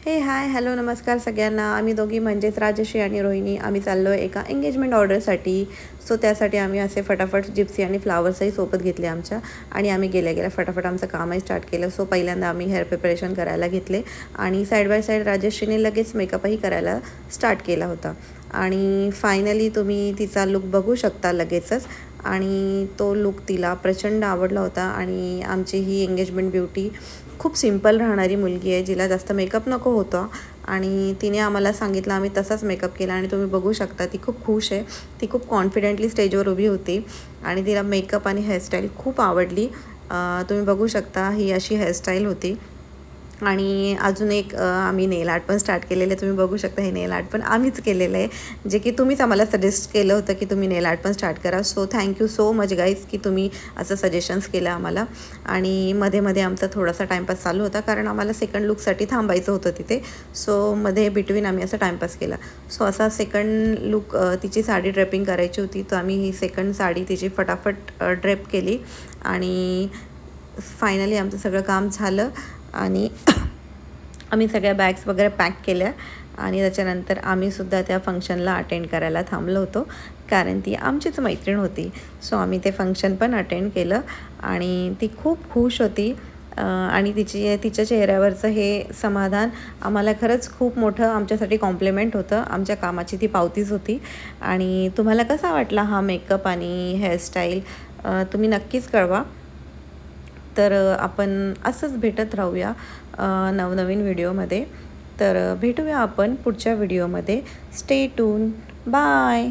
हे hi hello नमस्कार सगळ्यांना. आम्ही दोघी म्हणजेच राजश्री आणि रोहिणी आम्ही चाललो आहे एका एंगेजमेंट ऑर्डरसाठी. सो त्यासाठी आम्ही असे फटाफट जिप्सी आणि फ्लावर्सही सोबत घेतले आमच्या आणि आम्ही गेल्या गेल्या फटाफट आमचं कामही स्टार्ट केलं. सो पहिल्यांदा आम्ही हेअर प्रिपरेशन करायला घेतले आणि साईड बाय साईड राजश्रीने लगेच मेकअपही करायला स्टार्ट केला होता आणि फायनली तुम्ही तिचा लुक बघू शकता लगेचच. आणि तो लुक तिला प्रचंड आवडला होता. आणि आमची ही एंगेजमेंट ब्युटी खूप सिंपल राहणारी मुलगी आहे, जिला जास्त मेकअप नको होता आणि तिने आम्हाला सांगितलं, आम्ही तसाच मेकअप केला आणि तुम्ही बघू शकता ती खूप खुश आहे. ती खूप कॉन्फिडेंटली स्टेजवर उभी होती आणि तिला मेकअप आणि हेअरस्टाईल खूप आवडली. तुम्ही बघू शकता ही अशी हेअरस्टाईल होती. आणि अजून एक आम्ही नेल आर्ट पण स्टार्ट केलेलं आहे. तुम्ही बघू शकता हे नेल आर्ट पण आम्हीच केलेलं आहे, जे की तुम्हीच आम्हाला सजेस्ट केलं होतं की तुम्ही नेल आर्ट पण स्टार्ट करा. So thank you so much guys की तुम्ही असं सजेशन्स केलं आम्हाला. आणि मध्ये मध्ये आमचा थोडासा टाईमपास चालू होता, कारण आम्हाला सेकंड लुकसाठी थांबायचं होतं तिथे. सो मध्ये बिटवीन आम्ही असा टाईमपास केला. सो असा सेकंड लुक, तिची साडी ड्रेपिंग करायची होती, तर आम्ही ही सेकंड साडी तिची फटाफट ड्रेप केली आणि फायनली आमचं सगळं काम झालं. आणि आम्ही सगळ्या बॅग्स वगैरे पॅक केल्या आणि त्याच्यानंतर आम्हीसुद्धा त्या फंक्शनला अटेंड करायला थांबलो होतो, कारण ती आमचीच मैत्रीण होती. सो आम्ही ते फंक्शन पण अटेंड केलं आणि ती खूप खुश होती. आणि तिच्या चेहऱ्यावरचं हे समाधान आम्हाला खरंच खूप मोठं आमच्यासाठी कॉम्प्लिमेंट होतं. आमच्या कामाची ती पावतीच होती. आणि तुम्हाला कसा वाटला हा मेकअप आणि हेअरस्टाईल तुम्ही नक्कीच कळवा. तर आपण असंच भेटत राहूया नवनवीन व्हिडिओमध्ये. तर भेटूया आपण पुढच्या व्हिडिओमध्ये. Stay tune. बाय.